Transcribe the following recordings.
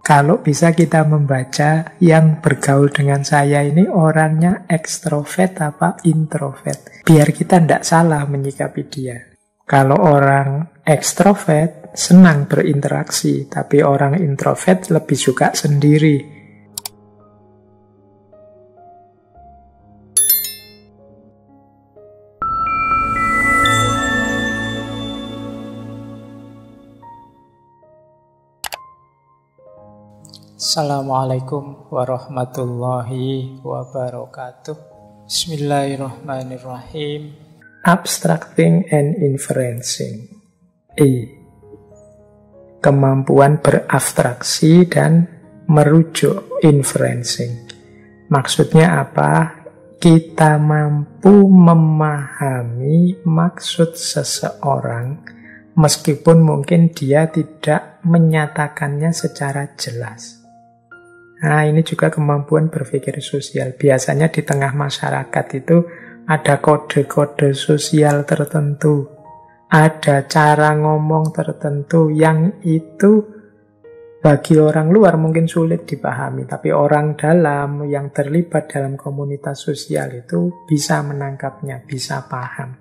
Kalau bisa kita membaca yang bergaul dengan saya ini orangnya ekstrovert apa introvert. Biar kita tidak salah menyikapi dia. Kalau orang ekstrovert senang berinteraksi, tapi orang introvert lebih suka sendiri. Assalamualaikum warahmatullahi wabarakatuh. Bismillahirrahmanirrahim. Abstracting and inferencing. Kemampuan berabstraksi dan merujuk, inferencing. Maksudnya apa? Kita mampu memahami maksud seseorang meskipun mungkin dia tidak menyatakannya secara jelas. Nah, ini juga kemampuan berpikir sosial. Biasanya di tengah masyarakat itu ada kode-kode sosial tertentu, ada cara ngomong tertentu yang itu bagi orang luar mungkin sulit dipahami, tapi orang dalam yang terlibat dalam komunitas sosial itu bisa menangkapnya, bisa paham.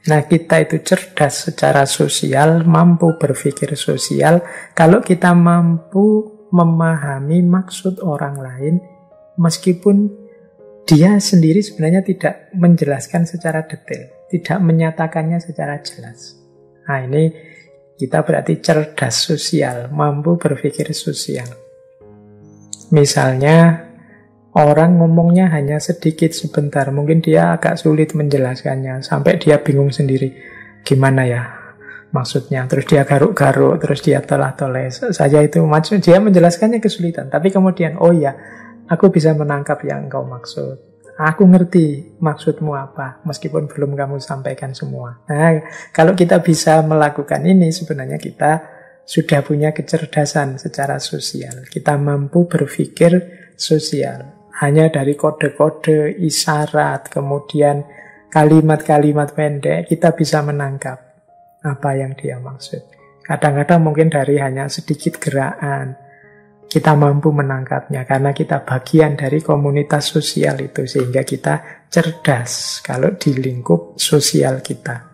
Nah, kita itu cerdas secara sosial, mampu berpikir sosial kalau kita mampu memahami maksud orang lain meskipun dia sendiri sebenarnya tidak menjelaskan secara detail, tidak menyatakannya secara jelas. Nah, ini kita berarti cerdas sosial, mampu berpikir sosial. Misalnya orang ngomongnya hanya sedikit sebentar, mungkin dia agak sulit menjelaskannya, sampai dia bingung sendiri, gimana ya maksudnya, terus dia garuk-garuk, terus dia telah-toleh saja itu, maksud dia menjelaskannya kesulitan, tapi kemudian, oh ya, aku bisa menangkap yang engkau maksud, aku ngerti maksudmu apa, meskipun belum kamu sampaikan semua. Nah, kalau kita bisa melakukan ini, sebenarnya kita sudah punya kecerdasan secara sosial, kita mampu berpikir sosial. Hanya dari kode-kode, isyarat, kemudian kalimat-kalimat pendek, kita bisa menangkap apa yang dia maksud. Kadang-kadang mungkin dari hanya sedikit gerakan, kita mampu menangkapnya, karena kita bagian dari komunitas sosial itu, sehingga kita cerdas kalau di lingkup sosial kita.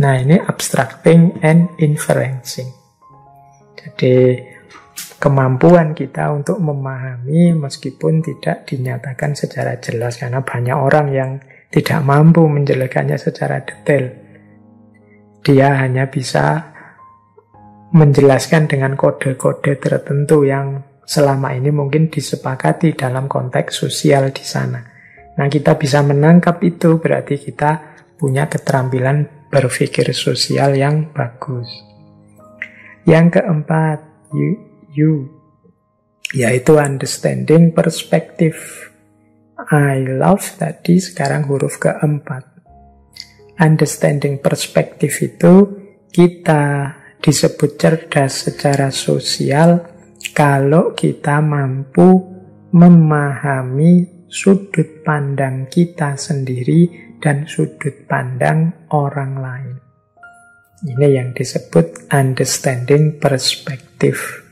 Nah, ini abstracting and inferencing. Jadi, kemampuan kita untuk memahami meskipun tidak dinyatakan secara jelas, karena banyak orang yang tidak mampu menjelaskannya secara detail. Dia hanya bisa menjelaskan dengan kode-kode tertentu yang selama ini mungkin disepakati dalam konteks sosial di sana. Nah, kita bisa menangkap itu, berarti kita punya keterampilan berpikir sosial yang bagus. Yang keempat, yaitu understanding perspective. I love tadi, sekarang huruf keempat. Understanding perspective itu kita disebut cerdas secara sosial kalau kita mampu memahami sudut pandang kita sendiri dan sudut pandang orang lain. Ini yang disebut understanding perspective.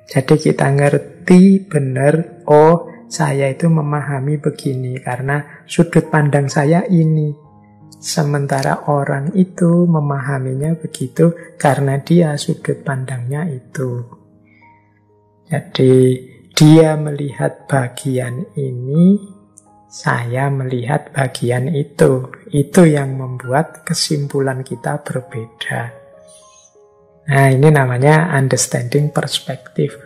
Jadi kita ngerti benar, oh saya itu memahami begini karena sudut pandang saya ini. Sementara orang itu memahaminya begitu karena dia sudut pandangnya itu. Jadi dia melihat bagian ini, saya melihat bagian itu. Itu yang membuat kesimpulan kita berbeda. Nah, ini namanya understanding perspective.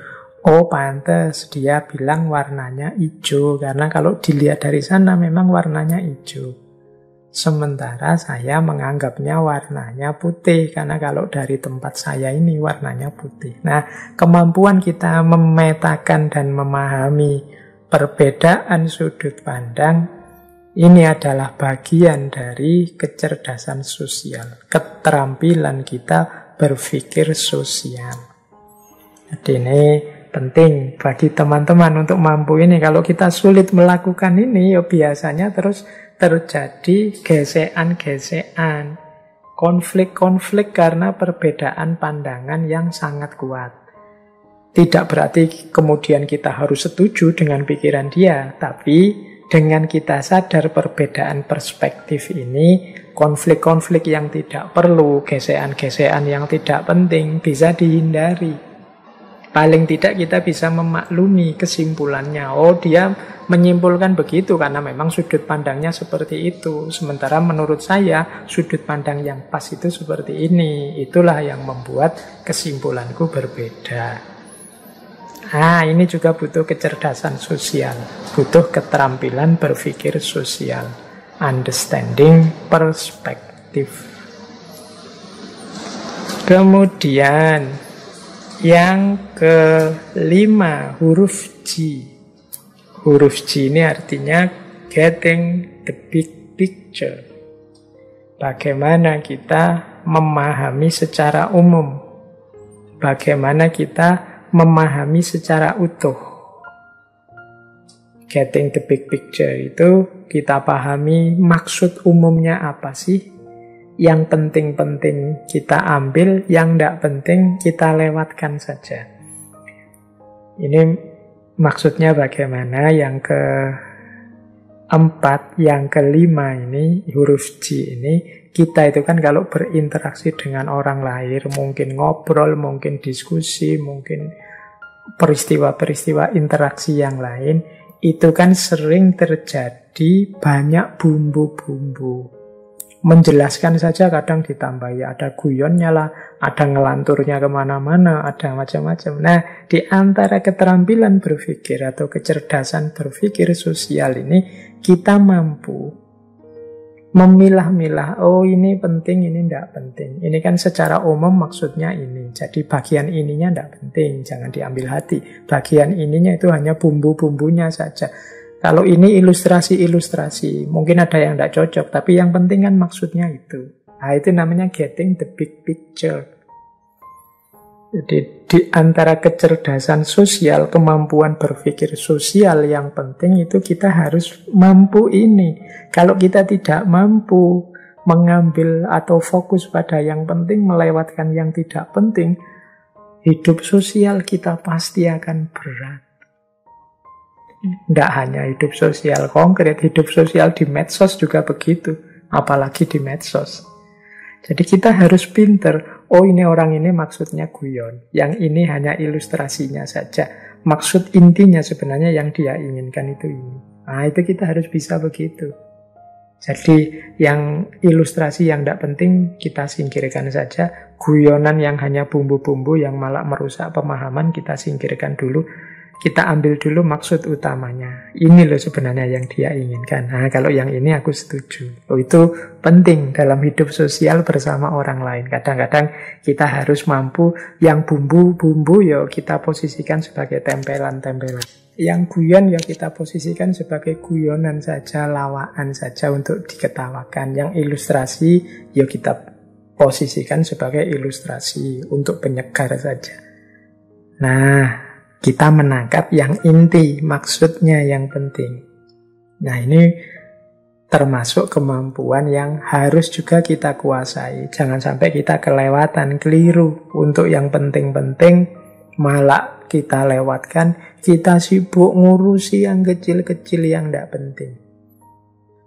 Oh, pantes dia bilang warnanya hijau, karena kalau dilihat dari sana memang warnanya hijau. Sementara saya menganggapnya warnanya putih, karena kalau dari tempat saya ini warnanya putih. Nah, kemampuan kita memetakan dan memahami perbedaan sudut pandang, ini adalah bagian dari kecerdasan sosial, keterampilan kita berpikir sosial. Jadi ini penting bagi teman-teman untuk mampu ini. Kalau kita sulit melakukan ini, ya biasanya terus terjadi gesekan-gesekan, konflik-konflik karena perbedaan pandangan yang sangat kuat. Tidak berarti kemudian kita harus setuju dengan pikiran dia, tapi dengan kita sadar perbedaan perspektif ini, konflik-konflik yang tidak perlu, gesekan-gesekan yang tidak penting bisa dihindari. Paling tidak kita bisa memaklumi kesimpulannya. Oh, dia menyimpulkan begitu karena memang sudut pandangnya seperti itu. Sementara menurut saya, sudut pandang yang pas itu seperti ini. Itulah yang membuat kesimpulanku berbeda. Ini juga butuh kecerdasan sosial, butuh keterampilan berpikir sosial, understanding perspektif. Kemudian yang kelima, huruf G. Huruf G ini artinya getting the big picture. Bagaimana kita memahami secara umum, bagaimana kita memahami secara utuh. Getting the big picture itu kita pahami maksud umumnya apa sih. Yang penting-penting kita ambil, yang tidak penting kita lewatkan saja. Ini maksudnya bagaimana. Yang keempat, yang kelima ini, huruf G ini, kita itu kan kalau berinteraksi dengan orang lain, mungkin ngobrol, mungkin diskusi, mungkin peristiwa-peristiwa interaksi yang lain, itu kan sering terjadi banyak bumbu-bumbu. Menjelaskan saja kadang ditambahi, ada guyonnya lah, ada ngelanturnya kemana-mana, ada macam-macam. Nah, di antara keterampilan berpikir atau kecerdasan berpikir sosial ini, kita mampu memilah-milah, oh ini penting, ini tidak penting. Ini kan secara umum maksudnya ini. Jadi bagian ininya tidak penting, jangan diambil hati. Bagian ininya itu hanya bumbu-bumbunya saja. Kalau ini ilustrasi-ilustrasi, mungkin ada yang tidak cocok, tapi yang penting kan maksudnya itu. Nah, itu namanya getting the big picture. Jadi di antara kecerdasan sosial, kemampuan berpikir sosial yang penting itu kita harus mampu ini. Kalau kita tidak mampu mengambil atau fokus pada yang penting, melewatkan yang tidak penting, hidup sosial kita pasti akan berat. Tidak hanya hidup sosial konkret, hidup sosial di medsos juga begitu, apalagi di medsos. Jadi kita harus pinter. Oh, ini orang ini maksudnya guyon, yang ini hanya ilustrasinya saja. Maksud intinya sebenarnya yang dia inginkan itu ini. Nah, itu kita harus bisa begitu. Jadi yang ilustrasi yang tidak penting kita singkirkan saja. Guyonan yang hanya bumbu-bumbu yang malah merusak pemahaman kita singkirkan dulu. Kita ambil dulu maksud utamanya. Ini loh sebenarnya yang dia inginkan. Nah, kalau yang ini aku setuju. Oh, itu penting dalam hidup sosial bersama orang lain. Kadang-kadang kita harus mampu yang bumbu-bumbu ya kita posisikan sebagai tempelan-tempelan. Yang guyon ya kita posisikan sebagai guyonan saja, lawaan saja untuk diketawakan. Yang ilustrasi ya kita posisikan sebagai ilustrasi untuk penyegar saja. Nah, kita menangkap yang inti, maksudnya yang penting. Nah, ini termasuk kemampuan yang harus juga kita kuasai. Jangan sampai kita kelewatan, keliru. Untuk yang penting-penting, malah kita lewatkan. Kita sibuk ngurusi yang kecil-kecil yang tidak penting.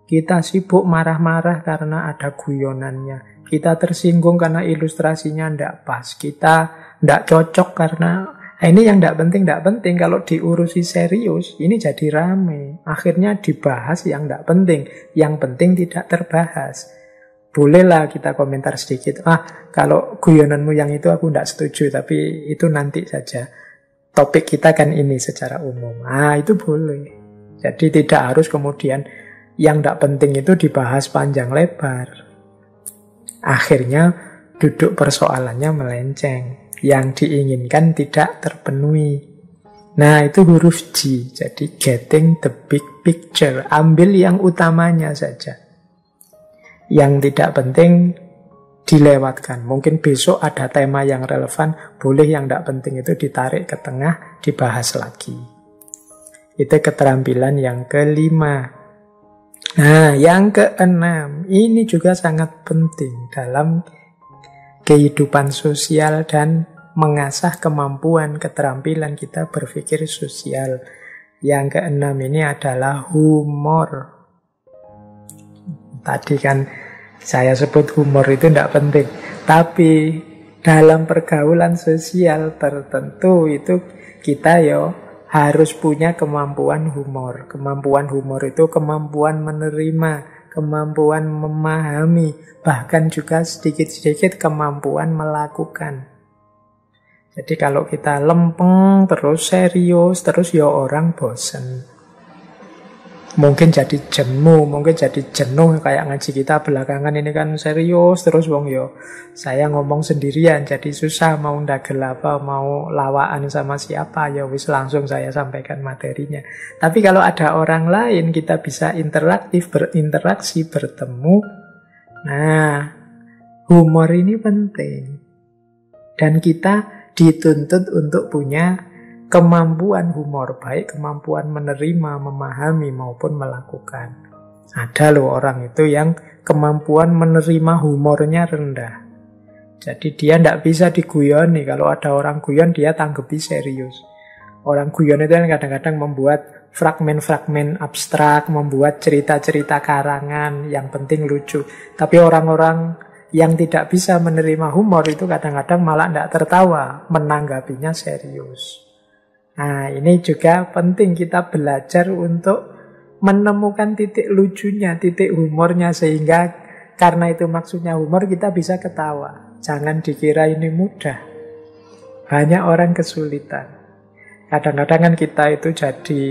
Kita sibuk marah-marah karena ada guyonannya. Kita tersinggung karena ilustrasinya tidak pas. Kita tidak cocok karena ini yang tidak penting. Kalau diurusi serius, ini jadi rame. Akhirnya dibahas yang tidak penting. Yang penting tidak terbahas. Bolehlah kita komentar sedikit. Kalau guyonanmu yang itu aku tidak setuju, tapi itu nanti saja. Topik kita kan ini secara umum. Itu boleh. Jadi tidak harus kemudian yang tidak penting itu dibahas panjang lebar. Akhirnya duduk persoalannya melenceng. Yang diinginkan tidak terpenuhi. Nah, itu huruf G. Jadi getting the big picture. Ambil yang utamanya saja. Yang tidak penting dilewatkan. Mungkin besok ada tema yang relevan, boleh yang tidak penting itu ditarik ke tengah, dibahas lagi. Itu keterampilan yang kelima. Nah, yang keenam, ini juga sangat penting dalam kehidupan sosial dan mengasah kemampuan, keterampilan kita berpikir sosial. Yang keenam ini adalah humor. Tadi kan saya sebut humor itu tidak penting, tapi dalam pergaulan sosial tertentu itu kita harus punya kemampuan humor. Kemampuan humor itu kemampuan menerima, kemampuan memahami, bahkan juga sedikit-sedikit kemampuan melakukan. Jadi kalau kita lempeng, terus serius, terus orang bosen. Mungkin jadi jenuh kayak ngaji kita belakangan ini kan serius terus saya ngomong sendirian jadi susah mau ndagel apa, mau lawaan sama siapa, wis langsung saya sampaikan materinya. Tapi kalau ada orang lain kita bisa berinteraksi, bertemu. Nah, humor ini penting. Dan kita dituntut untuk punya kemampuan humor, baik kemampuan menerima, memahami maupun melakukan. Ada loh orang itu yang kemampuan menerima humornya rendah. Jadi dia tidak bisa diguyoni. Kalau ada orang guyon dia tanggapi serius. Orang guyon itu kan kadang-kadang membuat fragmen-fragmen abstrak, membuat cerita-cerita karangan yang penting lucu. Tapi orang-orang yang tidak bisa menerima humor itu kadang-kadang malah tidak tertawa, menanggapinya serius. Nah, ini juga penting kita belajar untuk menemukan titik lucunya, titik humornya, sehingga karena itu maksudnya humor kita bisa ketawa. Jangan dikira ini mudah. Banyak orang kesulitan. Kadang-kadang kan kita itu jadi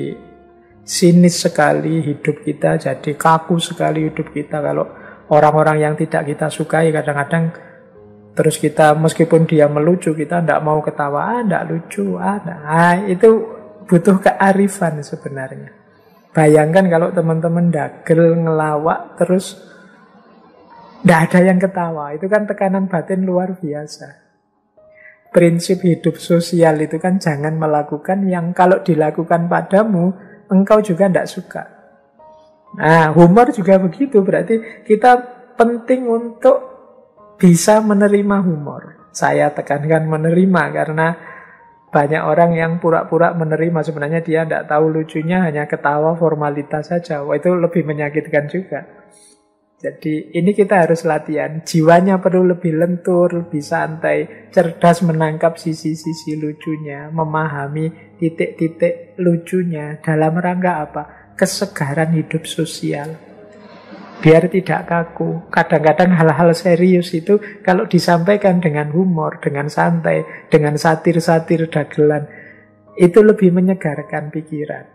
sinis sekali hidup kita, jadi kaku sekali hidup kita. Kalau orang-orang yang tidak kita sukai kadang-kadang terus kita meskipun dia melucu kita tidak mau ketawa, tidak lucu, itu butuh kearifan sebenarnya. Bayangkan kalau teman-teman dagel ngelawak terus tidak ada yang ketawa, itu kan tekanan batin luar biasa. Prinsip hidup sosial itu kan jangan melakukan yang kalau dilakukan padamu engkau juga tidak suka. Nah, humor juga begitu, berarti kita penting untuk bisa menerima humor. Saya tekankan menerima karena banyak orang yang pura-pura menerima, sebenarnya dia tidak tahu lucunya, hanya ketawa formalitas saja. Wah, itu lebih menyakitkan juga. Jadi ini kita harus latihan. Jiwanya perlu lebih lentur, lebih santai, cerdas menangkap sisi-sisi lucunya, memahami titik-titik lucunya. Dalam rangka apa? Kesegaran hidup sosial. Biar tidak kaku. Kadang-kadang hal-hal serius itu kalau disampaikan dengan humor, dengan santai, dengan satir-satir dagelan, itu lebih menyegarkan pikiran.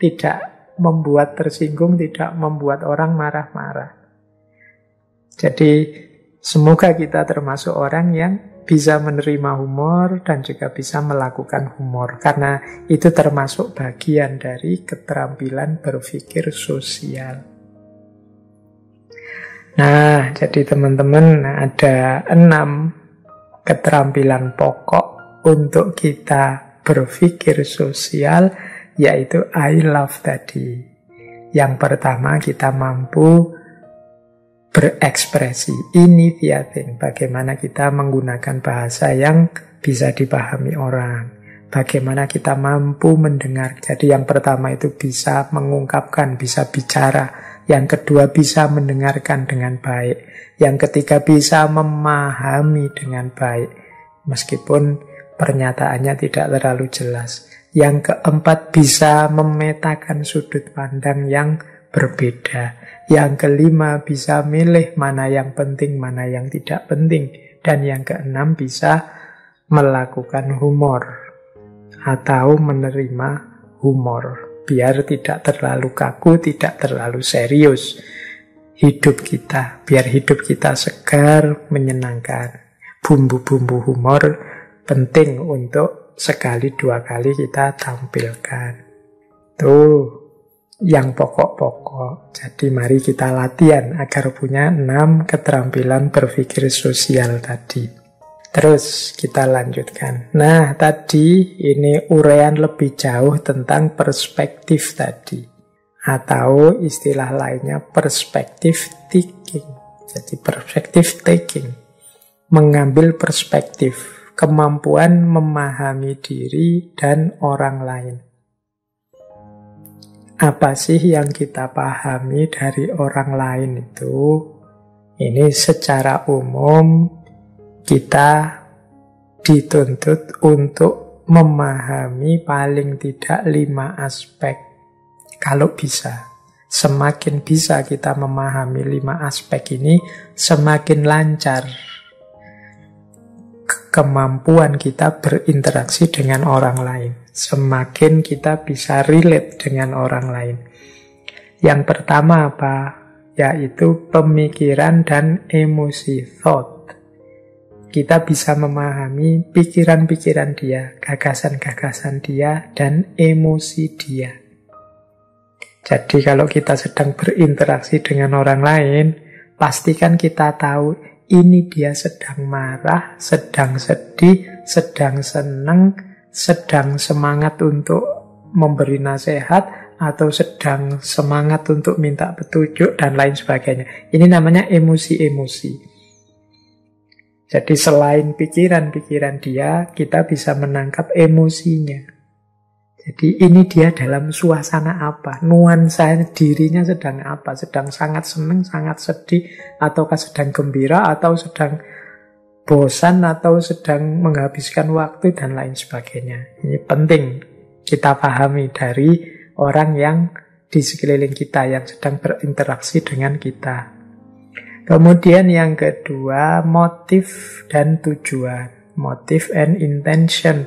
Tidak membuat tersinggung, tidak membuat orang marah-marah. Jadi semoga kita termasuk orang yang bisa menerima humor dan juga bisa melakukan humor. Karena itu termasuk bagian dari keterampilan berpikir sosial. Nah, jadi teman-teman ada 6 keterampilan pokok untuk kita berpikir sosial, yaitu I love tadi. Yang pertama kita mampu berekspresi, initiating, bagaimana kita menggunakan bahasa yang bisa dipahami orang. Bagaimana kita mampu mendengar. Jadi yang pertama itu bisa mengungkapkan, bisa bicara. Yang kedua bisa mendengarkan dengan baik. Yang ketiga bisa memahami dengan baik. Meskipun pernyataannya tidak terlalu jelas. Yang keempat bisa memetakan sudut pandang yang berbeda. Yang kelima bisa milih mana yang penting, mana yang tidak penting. Dan yang keenam bisa melakukan humor atau menerima humor. Biar tidak terlalu kaku, tidak terlalu serius hidup kita. Biar hidup kita segar, menyenangkan. Bumbu-bumbu humor penting untuk sekali dua kali kita tampilkan. Tuh yang pokok-pokok. Jadi mari kita latihan agar punya 6 keterampilan berpikir sosial tadi. Terus kita lanjutkan. Nah, tadi ini uraian lebih jauh tentang perspektif tadi. Atau istilah lainnya perspektif taking. Jadi perspektif taking. Mengambil perspektif. kemampuan memahami diri dan orang lain. Apa sih yang kita pahami dari orang lain itu? Ini secara umum kita dituntut untuk memahami paling tidak 5 aspek. Kalau bisa, semakin bisa kita memahami 5 aspek ini, semakin lancar kemampuan kita berinteraksi dengan orang lain. Semakin kita bisa relate dengan orang lain. Yang pertama apa? Yaitu pemikiran dan emosi, thought. Kita bisa memahami pikiran-pikiran dia, gagasan-gagasan dia, dan emosi dia. Jadi kalau kita sedang berinteraksi dengan orang lain, pastikan kita tahu ini dia sedang marah, sedang sedih, sedang senang, sedang semangat untuk memberi nasihat, atau sedang semangat untuk minta petunjuk, dan lain sebagainya. Ini namanya emosi-emosi. Jadi selain pikiran-pikiran dia, kita bisa menangkap emosinya. Jadi ini dia dalam suasana apa, nuansa dirinya sedang apa, sedang sangat senang, sangat sedih, ataukah sedang gembira, atau sedang bosan, atau sedang menghabiskan waktu, dan lain sebagainya. Ini penting kita pahami dari orang yang di sekeliling kita, yang sedang berinteraksi dengan kita. Kemudian yang kedua, motif dan tujuan. Motif and intention.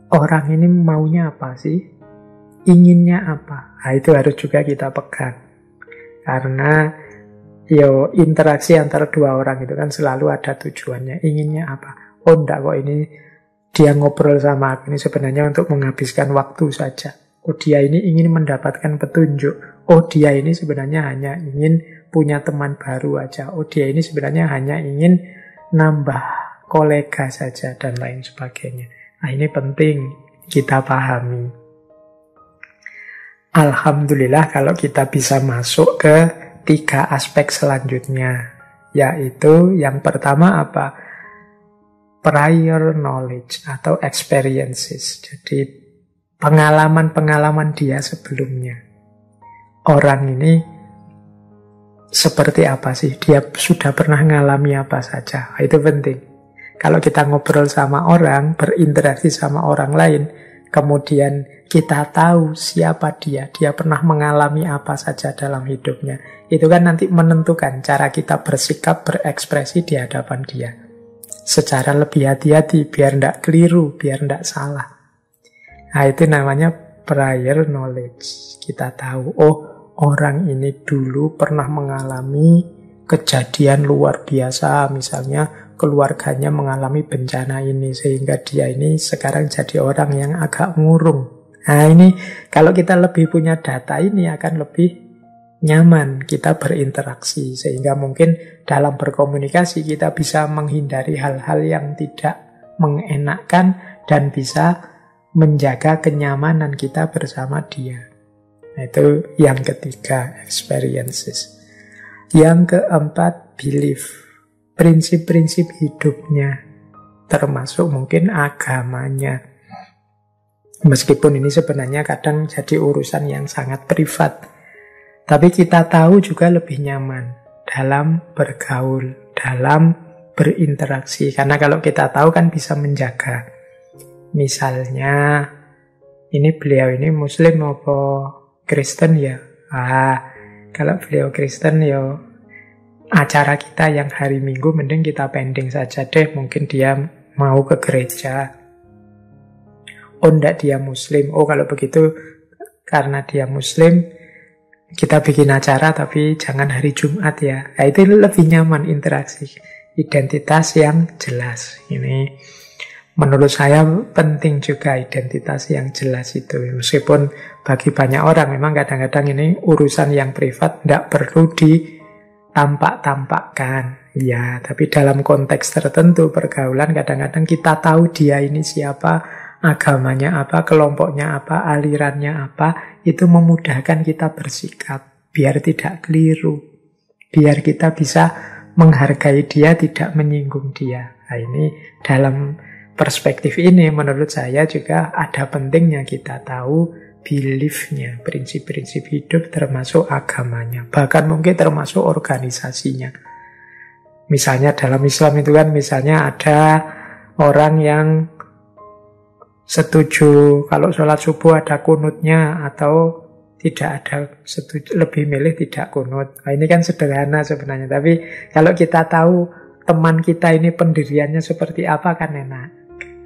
Orang ini maunya apa sih? Inginnya apa? Nah, itu harus juga kita pegang. Karena interaksi antara dua orang itu kan selalu ada tujuannya. Inginnya apa? Oh enggak kok, ini dia ngobrol sama aku ini sebenarnya untuk menghabiskan waktu saja. Oh dia ini ingin mendapatkan petunjuk. Oh dia ini sebenarnya hanya ingin punya teman baru aja. Oh dia ini sebenarnya hanya ingin nambah kolega saja, dan lain sebagainya. Nah ini penting kita pahami. Alhamdulillah kalau kita bisa masuk ke 3 aspek selanjutnya. Yaitu yang pertama apa? Prior knowledge atau experiences. Jadi pengalaman-pengalaman dia sebelumnya. Orang ini seperti apa sih? Dia sudah pernah mengalami apa saja? Itu penting. Kalau kita ngobrol sama orang, berinteraksi sama orang lain, kemudian kita tahu siapa dia pernah mengalami apa saja dalam hidupnya, itu kan nanti menentukan cara kita bersikap, berekspresi di hadapan dia. Secara lebih hati-hati, biar tidak keliru, biar tidak salah. Nah itu namanya prior knowledge. Kita tahu, oh orang ini dulu pernah mengalami kejadian luar biasa, misalnya keluarganya mengalami bencana ini, sehingga dia ini sekarang jadi orang yang agak murung. Nah ini, kalau kita lebih punya data ini akan lebih nyaman kita berinteraksi, sehingga mungkin dalam berkomunikasi kita bisa menghindari hal-hal yang tidak mengenakkan dan bisa menjaga kenyamanan kita bersama dia. Nah, itu yang ketiga, experiences. Yang keempat, belief. Prinsip-prinsip hidupnya, termasuk mungkin agamanya. Meskipun ini sebenarnya kadang jadi urusan yang sangat privat, tapi kita tahu juga lebih nyaman dalam bergaul, dalam berinteraksi. Karena kalau kita tahu kan bisa menjaga. Misalnya, ini beliau ini Muslim apa Kristen ya? Kalau beliau Kristen ya, acara kita yang hari Minggu mending kita pending saja deh. Mungkin dia mau ke gereja. Oh enggak, dia Muslim. Oh kalau begitu karena dia Muslim kita bikin acara tapi jangan hari Jumat ya. Nah, itu lebih nyaman interaksi. Identitas yang jelas. Ini menurut saya penting juga identitas yang jelas itu. Meskipun bagi banyak orang memang kadang-kadang ini urusan yang privat, tidak perlu tampak-tampakkan. Ya, tapi dalam konteks tertentu pergaulan kadang-kadang kita tahu dia ini siapa, agamanya apa, kelompoknya apa, alirannya apa, itu memudahkan kita bersikap biar tidak keliru, biar kita bisa menghargai dia, tidak menyinggung dia. Nah, ini dalam perspektif ini menurut saya juga ada pentingnya kita tahu belief-nya, prinsip-prinsip hidup termasuk agamanya, bahkan mungkin termasuk organisasinya. Misalnya dalam Islam itu kan misalnya ada orang yang setuju kalau sholat subuh ada kunutnya atau tidak ada, setuju, lebih milih tidak kunut. Nah, ini kan sederhana sebenarnya, tapi kalau kita tahu teman kita ini pendiriannya seperti apa kan enak.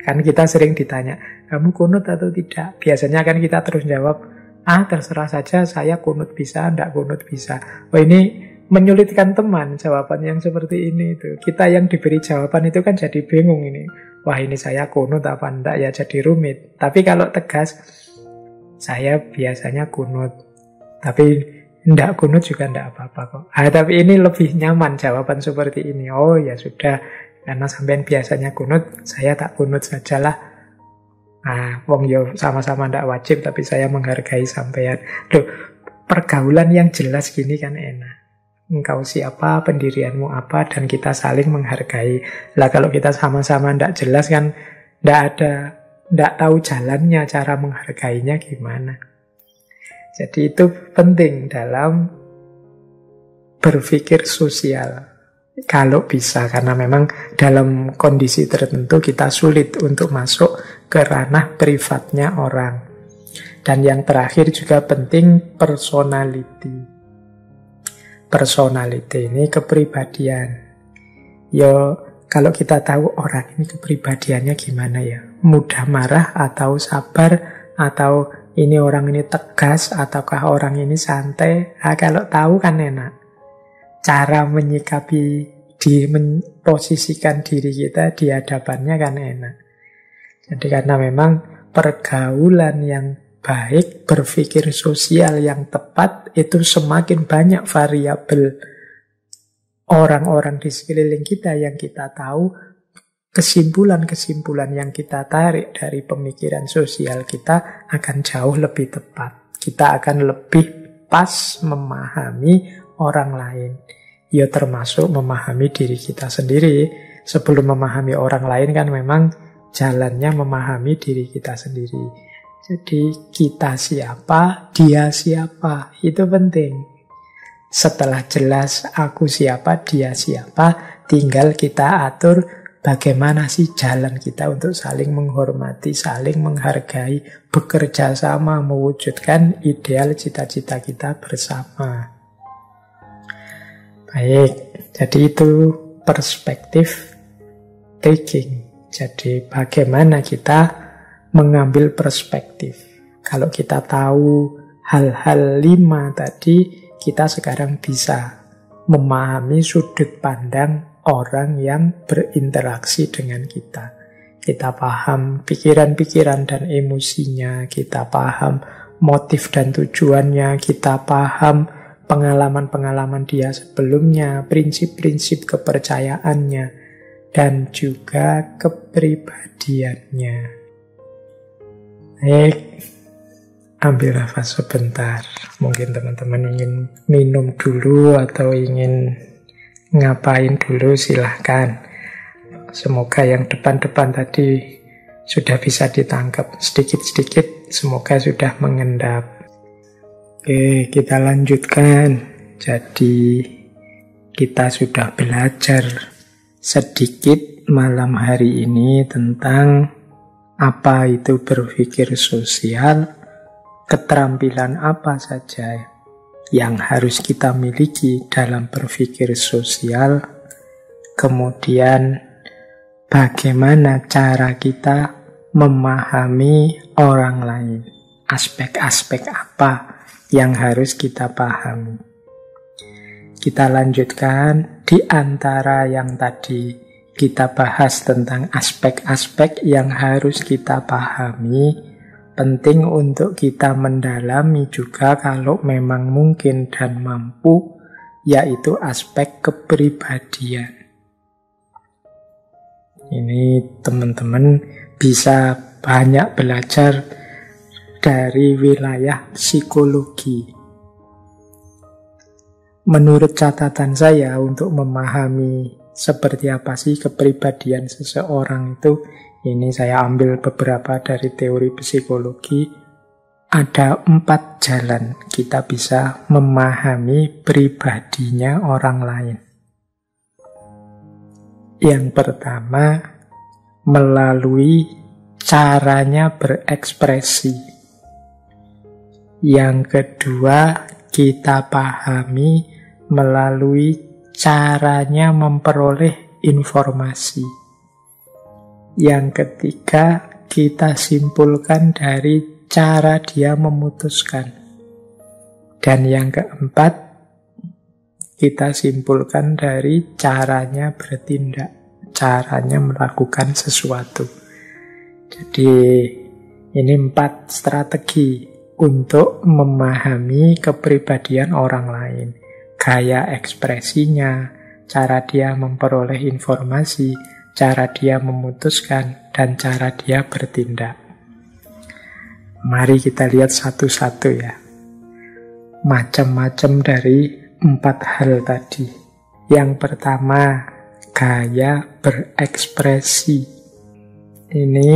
Kan kita sering ditanya, kamu kunut atau tidak? Biasanya kan kita terus jawab, terserah saja, saya kunut bisa, enggak kunut bisa. Oh, ini menyulitkan teman jawaban yang seperti ini itu. Kita yang diberi jawaban itu kan jadi bingung ini. Wah, ini saya kunut apa enggak ya, jadi rumit. Tapi kalau tegas, saya biasanya kunut, tapi enggak kunut juga enggak apa-apa kok. Tapi ini lebih nyaman jawaban seperti ini. Oh ya sudah, karena sampean biasanya kunut, saya tak kunut sajalah. Wong yo sama-sama enggak wajib, tapi saya menghargai sampean. Loh, pergaulan yang jelas gini kan enak. Engkau siapa, pendirianmu apa, dan kita saling menghargai. Lah kalau kita sama-sama enggak jelas kan enggak tahu jalannya, cara menghargainya gimana. Jadi itu penting dalam berpikir sosial. Kalau bisa, karena memang dalam kondisi tertentu kita sulit untuk masuk ke ranah privatnya orang. Dan yang terakhir juga penting, personality. Personality ini kepribadian. Kalau kita tahu orang ini kepribadiannya gimana ya, mudah marah atau sabar, atau ini orang ini tegas, ataukah orang ini santai. Kalau tahu kan enak. Cara menyikapi, memposisikan diri kita di hadapannya kan enak. Jadi karena memang pergaulan yang baik, berpikir sosial yang tepat, itu semakin banyak variabel orang-orang di sekeliling kita yang kita tahu, kesimpulan-kesimpulan yang kita tarik dari pemikiran sosial kita akan jauh lebih tepat. Kita akan lebih pas memahami orang lain. Ya termasuk memahami diri kita sendiri. Sebelum memahami orang lain kan memang jalannya memahami diri kita sendiri. Jadi kita siapa, dia siapa, itu penting. Setelah jelas aku siapa, dia siapa, tinggal kita atur bagaimana sih jalan kita untuk saling menghormati, saling menghargai, bekerja sama mewujudkan ideal cita-cita kita bersama. Baik, jadi itu perspektif taking. Jadi bagaimana kita mengambil perspektif. Kalau kita tahu hal-hal 5 tadi, kita sekarang bisa memahami sudut pandang orang yang berinteraksi dengan kita. Kita paham pikiran-pikiran dan emosinya, kita paham motif dan tujuannya, kita paham pengalaman-pengalaman dia sebelumnya, prinsip-prinsip kepercayaannya, dan juga kepribadiannya. Baik, ambil nafas sebentar. Mungkin teman-teman ingin minum dulu atau ingin ngapain dulu, silahkan. Semoga yang depan-depan tadi sudah bisa ditangkap sedikit-sedikit, semoga sudah mengendap. Oke, kita lanjutkan. Jadi kita sudah belajar sedikit malam hari ini tentang apa itu berpikir sosial, keterampilan apa saja yang harus kita miliki dalam berpikir sosial, kemudian bagaimana cara kita memahami orang lain, aspek-aspek apa yang harus kita pahami. Kita lanjutkan di antara yang tadi kita bahas tentang aspek-aspek yang harus kita pahami. Penting untuk kita mendalami juga kalau memang mungkin dan mampu, yaitu aspek kepribadian. Ini teman-teman bisa banyak belajar dari wilayah psikologi. Menurut catatan saya, untuk memahami seperti apa sih kepribadian seseorang itu. Ini saya ambil beberapa dari teori psikologi. Ada 4 jalan kita bisa memahami pribadinya orang lain. Yang pertama, melalui caranya berekspresi. Yang kedua, kita pahami melalui caranya memperoleh informasi. Yang ketiga, kita simpulkan dari cara dia memutuskan. Dan yang keempat, kita simpulkan dari caranya bertindak, caranya melakukan sesuatu. Jadi ini 4 strategi untuk memahami kepribadian orang lain. Gaya ekspresinya, cara dia memperoleh informasi, cara dia memutuskan, dan cara dia bertindak. Mari kita lihat satu-satu ya. Macam-macam dari 4 hal tadi. Yang pertama, gaya berekspresi. Ini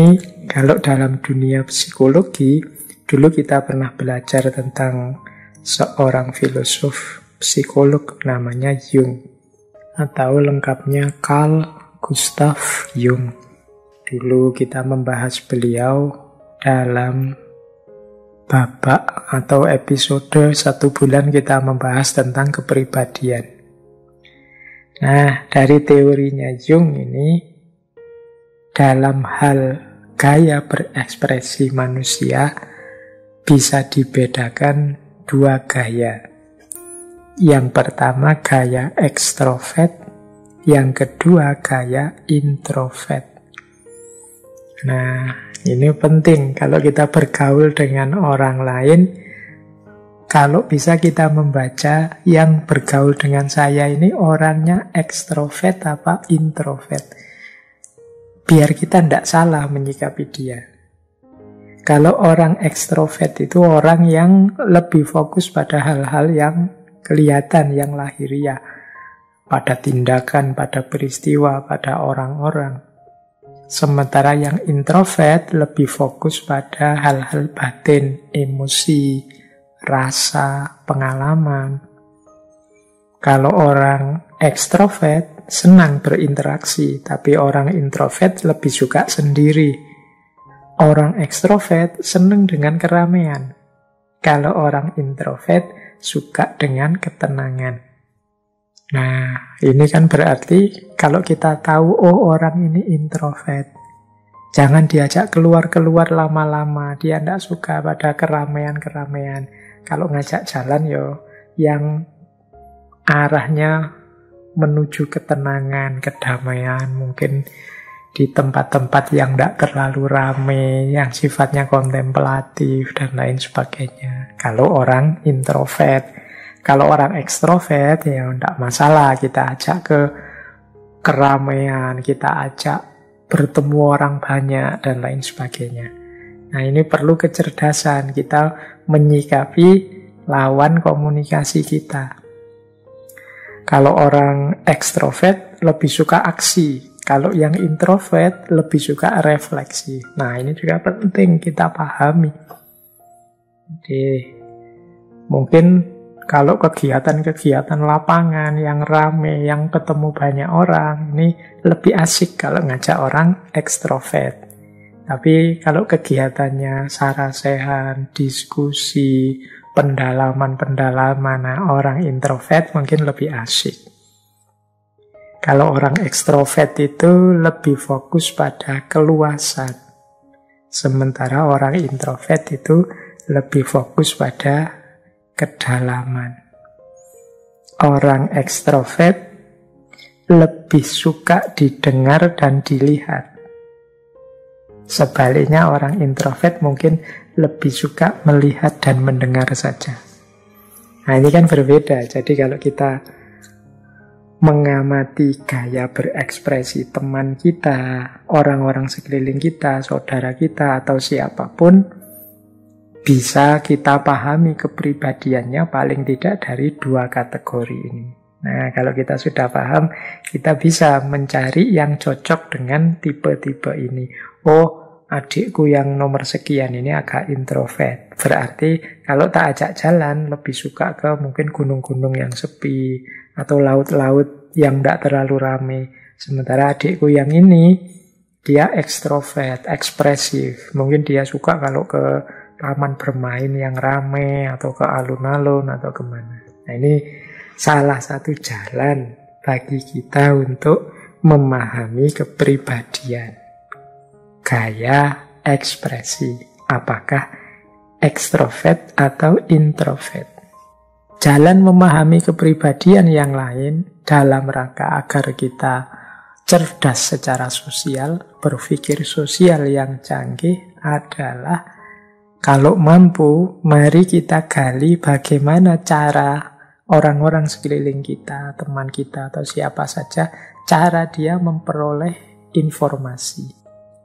kalau dalam dunia psikologi, dulu kita pernah belajar tentang seorang filosof psikolog namanya Jung, atau lengkapnya Carl Gustav Jung. Dulu kita membahas beliau dalam babak atau episode 1 bulan kita membahas tentang kepribadian. Nah, dari teorinya Jung ini, dalam hal gaya berekspresi manusia bisa dibedakan 2 gaya. Yang pertama gaya ekstrovert, yang kedua gaya introvert. Nah, ini penting kalau kita bergaul dengan orang lain. Kalau bisa kita membaca yang bergaul dengan saya ini orangnya ekstrovert apa introvert. Biar kita tidak salah menyikapi dia. Kalau orang ekstrovert itu orang yang lebih fokus pada hal-hal yang kelihatan, yang lahiriah. Pada tindakan, pada peristiwa, pada orang-orang. Sementara yang introvert lebih fokus pada hal-hal batin, emosi, rasa, pengalaman. Kalau orang ekstrovert senang berinteraksi, tapi orang introvert lebih suka sendiri. Orang ekstrovert senang dengan keramaian. Kalau orang introvert suka dengan ketenangan. Nah, ini kan berarti kalau kita tahu, oh orang ini introvert, jangan diajak keluar-keluar lama-lama. Dia tidak suka pada keramaian-keramaian. Kalau ngajak jalan yang arahnya menuju ketenangan, kedamaian, mungkin di tempat-tempat yang tidak terlalu ramai, yang sifatnya kontemplatif, dan lain sebagainya. Kalau orang introvert. Kalau orang ekstrovert, ya tidak masalah. Kita ajak ke keramaian, kita ajak bertemu orang banyak, dan lain sebagainya. Nah, ini perlu kecerdasan. Kita menyikapi lawan komunikasi kita. Kalau orang ekstrovert lebih suka aksi. Kalau yang introvert lebih suka refleksi. Nah, ini juga penting kita pahami. Jadi, mungkin kalau kegiatan-kegiatan lapangan yang rame, yang ketemu banyak orang, ini lebih asik kalau ngajak orang ekstrovert. Tapi kalau kegiatannya sarasehan, diskusi, pendalaman-pendalaman, nah orang introvert mungkin lebih asik. Kalau orang ekstrovert itu lebih fokus pada keluasan. Sementara orang introvert itu lebih fokus pada kedalaman. Orang ekstrovert lebih suka didengar dan dilihat. Sebaliknya orang introvert mungkin lebih suka melihat dan mendengar saja. Nah, ini kan berbeda. Jadi kalau kita mengamati gaya berekspresi teman kita, orang-orang sekeliling kita, saudara kita, atau siapapun, bisa kita pahami kepribadiannya paling tidak dari 2 kategori ini. Nah, kalau kita sudah paham, kita bisa mencari yang cocok dengan tipe-tipe ini. Oh, adikku yang nomor sekian ini agak introvert. Berarti kalau tak ajak jalan, lebih suka ke mungkin gunung-gunung yang sepi, atau laut-laut yang tidak terlalu ramai. Sementara adikku yang ini, dia ekstrovert, ekspresif. Mungkin dia suka kalau ke taman bermain yang ramai, atau ke alun-alun, atau kemana. Nah, ini salah satu jalan bagi kita untuk memahami kepribadian. Gaya ekspresi. Apakah ekstrovert atau introvert? Jalan memahami kepribadian yang lain dalam rangka agar kita cerdas secara sosial, berpikir sosial yang canggih adalah kalau mampu, mari kita gali bagaimana cara orang-orang sekeliling kita, teman kita, atau siapa saja, cara dia memperoleh informasi.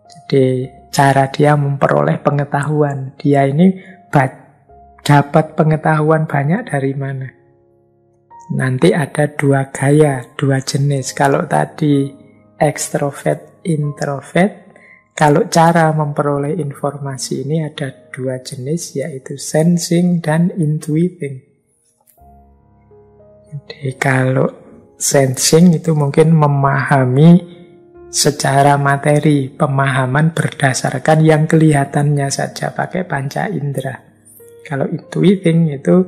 Jadi, cara dia memperoleh pengetahuan. Dia ini dapat pengetahuan banyak dari mana. Nanti ada dua gaya, dua jenis. Kalau tadi ekstrovert, introvert, kalau cara memperoleh informasi ini ada dua jenis, yaitu sensing dan intuiting. Jadi kalau sensing itu mungkin memahami secara materi, pemahaman berdasarkan yang kelihatannya saja pakai panca indera. Kalau intuiting itu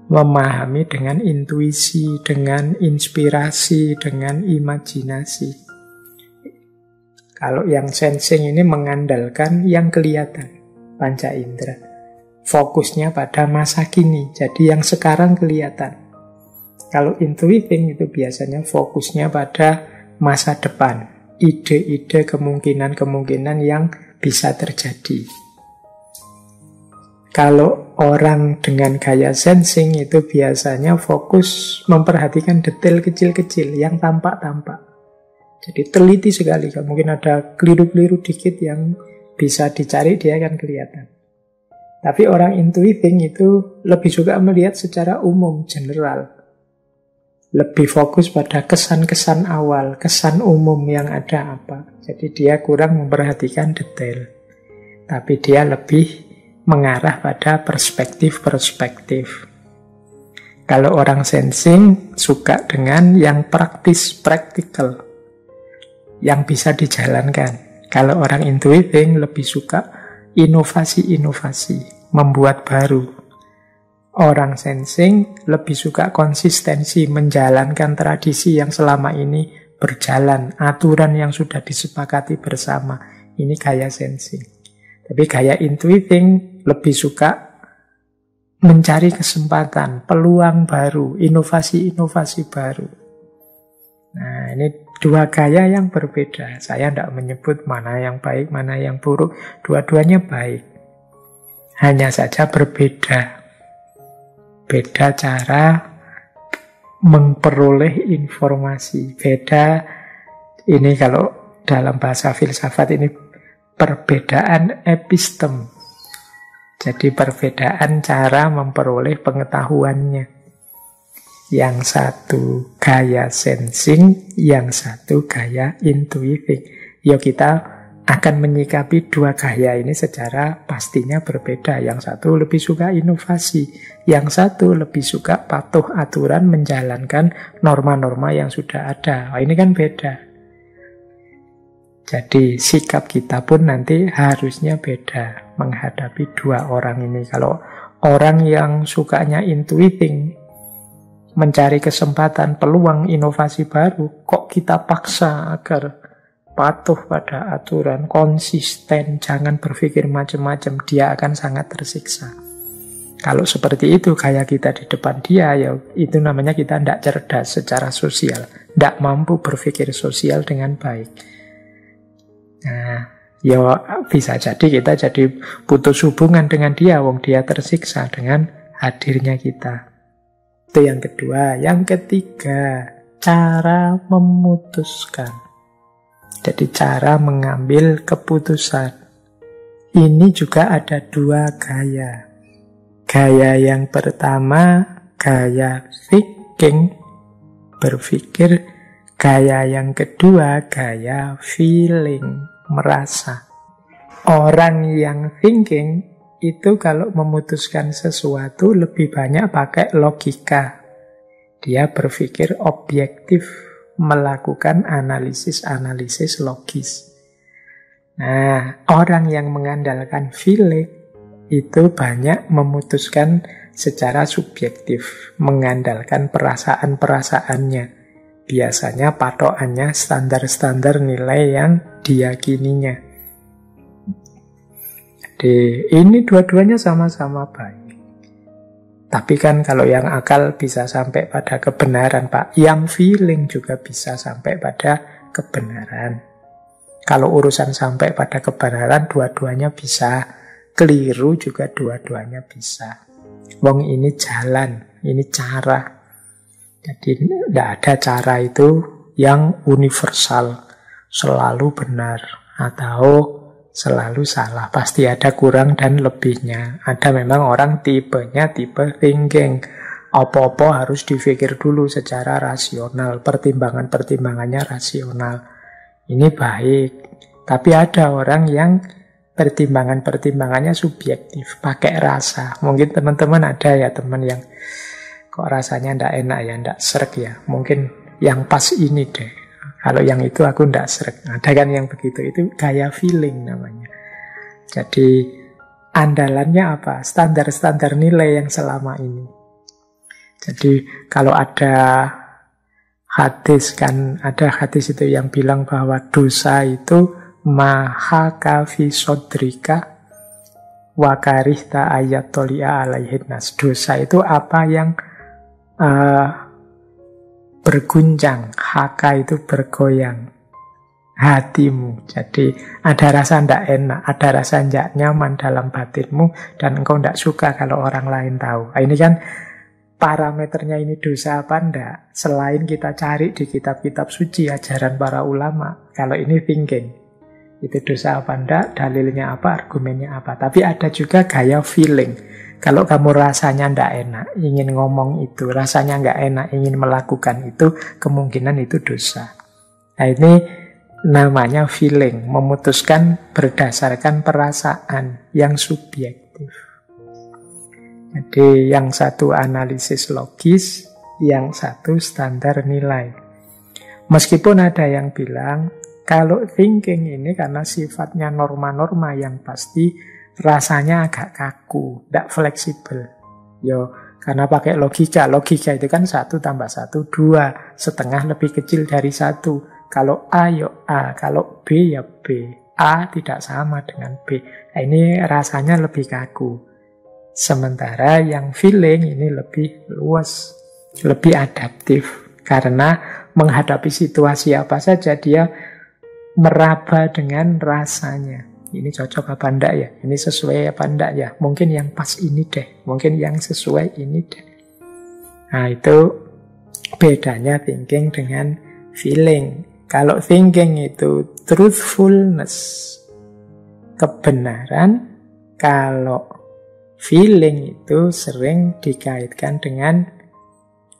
memahami dengan intuisi, dengan inspirasi, dengan imajinasi. Kalau yang sensing ini mengandalkan yang kelihatan, panca indera. Fokusnya pada masa kini, jadi yang sekarang kelihatan. Kalau intuiting itu biasanya fokusnya pada masa depan, ide-ide, kemungkinan-kemungkinan yang bisa terjadi. Kalau orang dengan gaya sensing itu biasanya fokus memperhatikan detail kecil-kecil yang tampak-tampak. Jadi teliti sekali, mungkin ada keliru-keliru dikit yang bisa dicari, dia akan kelihatan. Tapi orang intuiting itu lebih suka melihat secara umum, general. Lebih fokus pada kesan-kesan awal, kesan umum yang ada apa. Jadi dia kurang memperhatikan detail. Tapi dia lebih mengarah pada perspektif-perspektif. Kalau orang sensing suka dengan yang praktis, practical, yang bisa dijalankan. Kalau orang intuiting lebih suka inovasi-inovasi, membuat baru. Orang sensing lebih suka konsistensi, menjalankan tradisi yang selama ini berjalan, aturan yang sudah disepakati bersama. Ini gaya sensing. Tapi gaya intuiting lebih suka mencari kesempatan, peluang baru, inovasi-inovasi baru. Nah, ini dua gaya yang berbeda. Saya tidak menyebut mana yang baik, mana yang buruk. Dua-duanya baik. Hanya saja berbeda. Beda cara memperoleh informasi. Beda, ini kalau dalam bahasa filsafat ini perbedaan epistem. Jadi perbedaan cara memperoleh pengetahuannya. Yang satu gaya sensing, yang satu gaya intuiting. Ya kita akan menyikapi dua gaya ini secara pastinya berbeda. Yang satu lebih suka inovasi, yang satu lebih suka patuh aturan, menjalankan norma-norma yang sudah ada. Wah, ini kan beda. Jadi sikap kita pun nanti harusnya beda menghadapi dua orang ini. Kalau orang yang sukanya intuiting, mencari kesempatan, peluang, inovasi baru, kok kita paksa agar patuh pada aturan, konsisten, jangan berpikir macam-macam, dia akan sangat tersiksa. Kalau seperti itu gaya kita di depan dia, ya itu namanya kita tidak cerdas secara sosial, tidak mampu berpikir sosial dengan baik. Nah, ya bisa jadi kita jadi putus hubungan dengan dia, wong dia tersiksa dengan hadirnya kita. Itu yang kedua. Yang ketiga, cara memutuskan. Jadi cara mengambil keputusan. Ini juga ada dua gaya. Gaya yang pertama, gaya thinking, berpikir. Gaya yang kedua, gaya feeling, merasa. Orang yang thinking itu kalau memutuskan sesuatu lebih banyak pakai logika. Dia berpikir objektif, melakukan analisis-analisis logis. Nah, orang yang mengandalkan feeling itu banyak memutuskan secara subjektif, mengandalkan perasaan-perasaannya. Biasanya patokannya standar-standar nilai yang diyakininya. Jadi ini dua-duanya sama-sama baik. Tapi kan kalau yang akal bisa sampai pada kebenaran, Pak, yang feeling juga bisa sampai pada kebenaran. Kalau urusan sampai pada kebenaran, dua-duanya bisa. Keliru juga dua-duanya bisa. Wong ini jalan, ini cara. Jadi tidak ada cara itu yang universal, selalu benar, atau selalu salah. Pasti ada kurang dan lebihnya. Ada memang orang tipenya tipe thinking. Apa-apa harus dipikir dulu secara rasional. Pertimbangan-pertimbangannya rasional. Ini baik. Tapi ada orang yang pertimbangan-pertimbangannya subjektif, pakai rasa. Mungkin teman-teman ada ya teman yang kok rasanya ndak enak ya, ndak srek ya. Mungkin yang pas ini deh. Kalau yang itu aku ndak srek. Ada kan yang begitu. Itu gaya feeling namanya. Jadi andalannya apa? Standar-standar nilai yang selama ini. Jadi kalau ada hadis kan, ada hadis itu yang bilang bahwa dosa itu mahaka fi sodrika wa karihta ayat tolia alaihin nas. Dosa itu apa yang berguncang, haka itu bergoyang hatimu. Jadi ada rasa ndak enak, ada rasa ndak nyaman dalam batinmu, dan engkau ndak suka kalau orang lain tahu. Nah, ini kan parameternya ini dosa apa ndak? Selain kita cari di kitab-kitab suci, ajaran para ulama, kalau ini thinking, itu dosa apa ndak, dalilnya apa, argumennya apa. Tapi ada juga gaya feeling. Kalau kamu rasanya ndak enak, ingin ngomong itu, rasanya nggak enak, ingin melakukan itu, kemungkinan itu dosa. Nah ini namanya feeling, memutuskan berdasarkan perasaan yang subjektif. Jadi yang satu analisis logis, yang satu standar nilai. Meskipun ada yang bilang, kalau thinking ini karena sifatnya norma-norma yang pasti, rasanya agak kaku, tidak fleksibel. Karena pakai logika. Logika itu kan 1 tambah 1, 2. Setengah lebih kecil dari 1. Kalau A, A. Kalau B, ya B. A tidak sama dengan B. Nah, ini rasanya lebih kaku. Sementara yang feeling ini lebih luas, lebih adaptif. Karena menghadapi situasi apa saja, dia meraba dengan rasanya. Ini cocok apa enggak ya? Ini sesuai apa enggak ya? Mungkin yang pas ini deh. Mungkin yang sesuai ini deh. Nah, itu bedanya thinking dengan feeling. Kalau thinking itu truthfulness, kebenaran. Kalau feeling itu sering dikaitkan dengan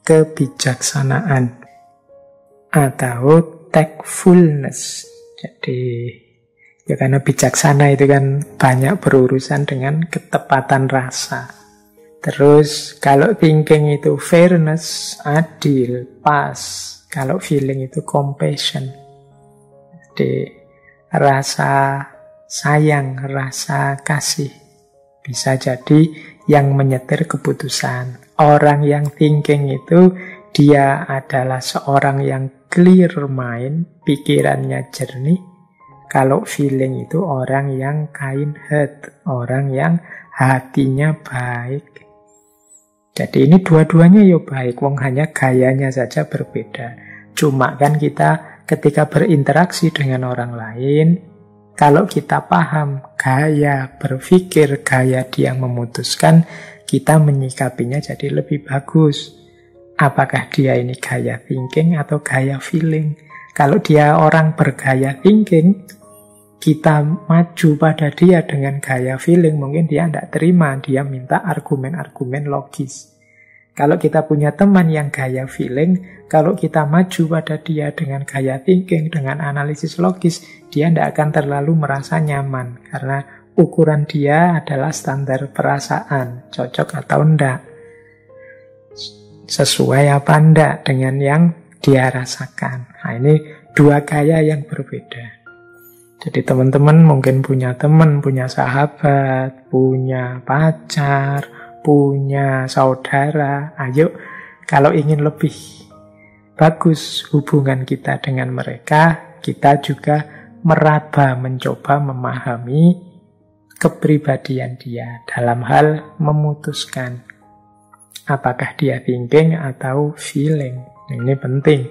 kebijaksanaan atau tactfulness. Jadi ya karena bijaksana itu kan banyak berurusan dengan ketepatan rasa. Terus kalau thinking itu fairness, adil, pas. Kalau feeling itu compassion. Jadi rasa sayang, rasa kasih. Bisa jadi yang menyetir keputusan. Orang yang thinking itu dia adalah seorang yang clear mind, pikirannya jernih. Kalau feeling itu orang yang kind heart, orang yang hatinya baik. Jadi ini dua-duanya ya baik, wong hanya gayanya saja berbeda. Cuma kan kita ketika berinteraksi dengan orang lain, kalau kita paham gaya berpikir, gaya dia memutuskan, kita menyikapinya jadi lebih bagus. Apakah dia ini gaya thinking atau gaya feeling? Kalau dia orang bergaya thinking, kita maju pada dia dengan gaya feeling, mungkin dia tidak terima, dia minta argumen-argumen logis. Kalau kita punya teman yang gaya feeling, kalau kita maju pada dia dengan gaya thinking, dengan analisis logis, dia tidak akan terlalu merasa nyaman. Karena ukuran dia adalah standar perasaan, cocok atau enggak. Sesuai apa enggak dengan yang dia rasakan. Nah, ini dua gaya yang berbeda. Jadi teman-teman mungkin punya teman, punya sahabat, punya pacar, punya saudara. Ayo, kalau ingin lebih bagus hubungan kita dengan mereka, kita juga meraba, mencoba memahami kepribadian dia dalam hal memutuskan apakah dia thinking atau feeling. Ini penting.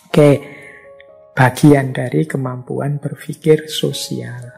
Oke, bagian dari kemampuan berpikir sosial.